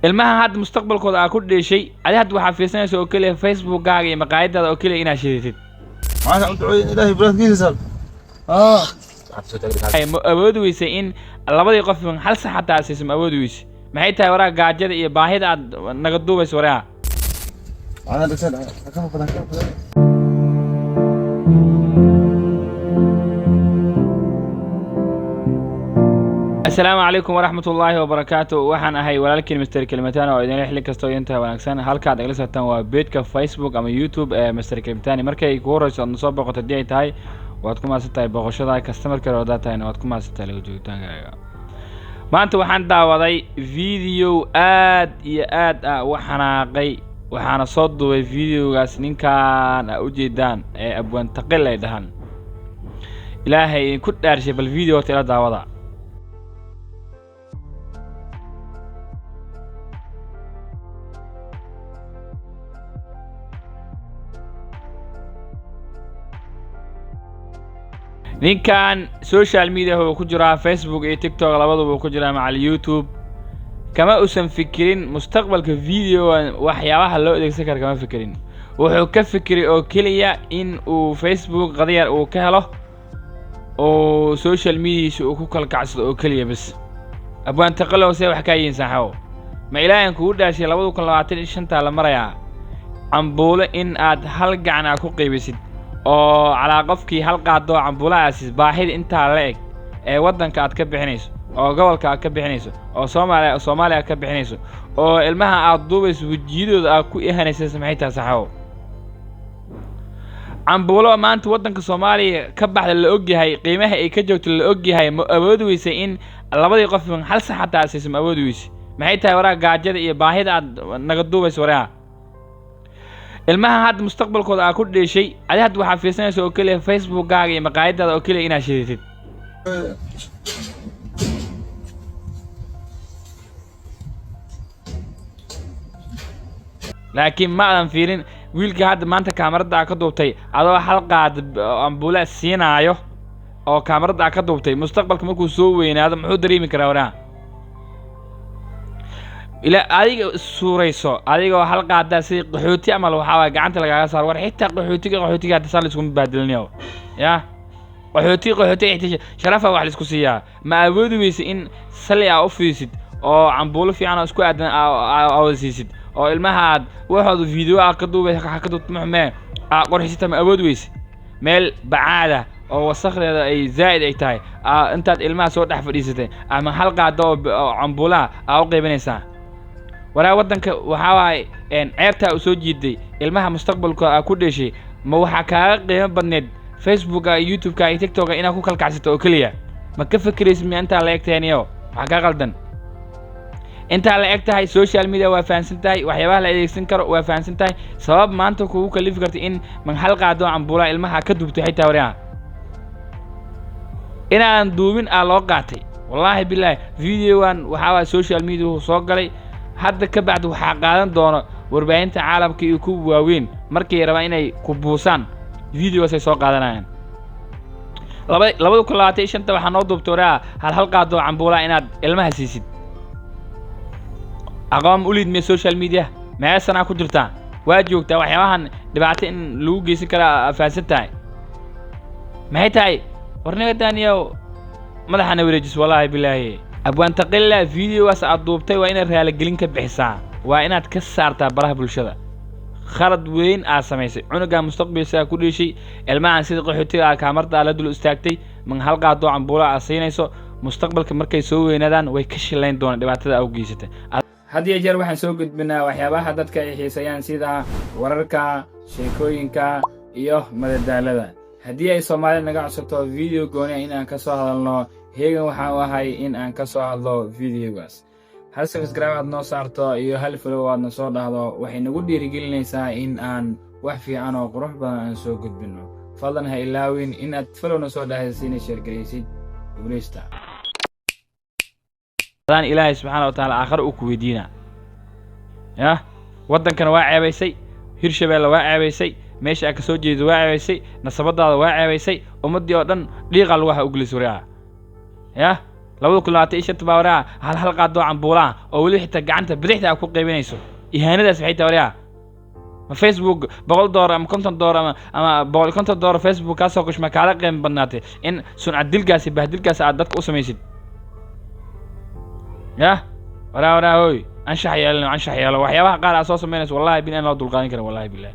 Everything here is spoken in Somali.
ilmaha had mustaqbalkooda aa ku dheeshay adi had waxa fiirsanayso oo kaliya Facebook-gaaga iyo maqaayadaada oo kaliya inaad shidid معنا ادعو الهي ابراهيم كيسال ay ma awoodi weysay in labadii qof hal sax xataa asiiso ma awoodi weysay maxay tahay waraa gaajada iyo baahida aad naga duubayso waraa معنا رسالة كم فلان السلام عليكم ورحمة الله وبركاته waxaan ahay walaalkiin Mr. Kalimatani oo idin xilli kasto inta wanaagsan halka aad igala socotaan waa page-ka Facebook ama YouTube ee Mr. Kalimatani markay ku horeyso soo boqoto hadii ay tahay waad ku maasantahay boqoshada customer-ka oo dataayna waad ku maasantahay lagu joogitaankaaga maanta waxaan daawaday video aad iyo aad waxanaaqay waxaana soo duubay videogaas ninkaan u jeedaan ee abwaan taqil ay dhahan ilaahay ku dhaarshay bal video tira daawada ninkan social media هو ku jiraa Facebook iyo TikTok labaduba ku jiraa macal YouTube kama uusan fikirin mustaqbalka video waxyaabaha loo adeegsan karo kama fikirin wuxuu ka fikiray oo kaliya in uu Facebook qadiyar uu ka helo oo social media uu ku kala kacsado oo kaliya bas abaan taqalo say wax ka yiin saxaw ma ilaahan ku dhaashay 2025 la maraya ambuule in aad hal gacan ku qaybisid oo ala qofkii hal qaado ambulaas baahid inta la eg ee wadanka aad ka bixinayso oo gobolka aad ka bixinayso oo Soomaaliya ka bixinayso oo ilmaha aad duubayso wajiyadooda aad ku ihanayso sameeyta saxaw ambulo maanta wadanka Soomaaliya ka baxda la og yahay qiimaha ay ka joogto la og yahay ma awoodi weysay in labadii qof hal sax xataa asiiso ma awoodi weysay maxay tahay waraa gaajada iyo baahida aad naga duubayso waraa ilmaha had mustaqbalkooda aa ku dheeshay adi had waxa fiirsanayso oo kaliya Facebook-gaaga iyo maqaayadaada oo kaliya inaad shidid laakiin ma aan fiirin wiilka hadda maanta kaamirada ka duubtay adoo hal qaad ambulance siinaayo oo kaamirada ka duubtay mustaqbalka markuu soo weynaado muxuu dareemi karaa waraa ila adiga suurayso adiga hal qaada si qaxooti ama waxa gacanta lagaga saar war xitaa qaxootiga hadda isku badalinayo ya qaxooti sharafa wax la isku siiyaa ma awoodi weysay in sali aa u fiisid oo ambulo fiican isku aadan awasiisid oo ilmaha waxoodu video ka duubay ka duubtay qorxisita ma awoodi weysay meel bacaada oo wasaqdeeda ay zaid ay tahay intaad ilmaha soo dhax fadhiisatay ama hal qaado oo ambula u qeybinaysaa waraa wadanka waxa waay ceebta u soo jiiday ilmaha mustaqbalka ku dheeshay ma waxa kaaga qiimo badneed Facebook iyo YouTube iyo TikTok inaad ku kalkacsato oo kaliya ma ka fikiraysid ma inta la egtayniyo waxa ka qaldan inta la egtahay social media waa faansantahay waxyaabaha la adeegsan karo waa faansantahay sabab maanta kugu kalifi kartay in man hal qaado ambula ilmaha ka dubto xitaa waraa inaan duubin loo qaatay wallahi billahi videowan waxa social media soo galay hadda ka bacdu waxa qaadan doono warbaahinta caalamka iyo ku waaweyn markay rabaan inay ku buusaan videos ay soo qaadanayaan 2025 waxa noo duubtooraa hal qaado ambula inaad ilmaha siisid aqoon u leedmay social media ma sana ku jirtaa waa joogtaa waxyaabahan dhibaato in lagu geysan kara faasatahay maxay tahay warniga Daniel madaxana wareejis wallahi billahi abwaan taqilla videogaas aad duubtay waa inaad raali gelin ka bixisaa waa inaad ka saartaa baraha bulshada khalad weyn aad samaysay cunuga mustaqbalkiisa ku dheeshay ilmahan sida qaxootiga kaamarada la dul istaagtay man hal qaado ambula asiinayso mustaqbalka markay soo weynaadaan way ka shilayn doonaan dhibaatada ay u geysatay hadii jeer waxaan soo gudbinaa waxyaabaha dadka ay xiiseeyaan sida wararka sheekooyinka iyo madadaalada hadii ay Soomaaliya naga codsato video gooni in aan ka soo hadalno heegan waxaan u ahay in aan ka soo hadlo videogaas hal subscribe aad noo saarto iyo hal follow aad noo soo dhahdo waxay nagu dhiirigelinaysaa in aan wax fiican oo qurux badan aan soo gudbino fadlan ha ilaawin in aad follow noo soo dhahaysiin share gareysid guuleysta dan ilaahay subhanahu wa ta'ala aakhir uu ku weydiina ya wadankan waa ceebaysay hirshabeelle waa ceebaysay meesha ka soo jeedo waa ceebaysay nasabadaada waa ceebaysay ummadii oo dhan dhiiqa lagu waxa u glis waraa ya labada kun labaatan iyo shanta baa waryaa hal qaadoo cambuulaa oo weli xitaa gacanta bidixda aad ku qaybinayso ihaanadaas waxay tahay waryaa ma facebook $100 ama $50 ama $150 facebook kaasoo qushma kaala qiimo badnaatay in suncad dilkaasi bahdilkaasi aad dadka u samaysid yah waryaa hooy anshax yeelo waxyaabaha qaar aad soo samaynayso wallahi bin aan loo dulqaadan karin wallahi billaah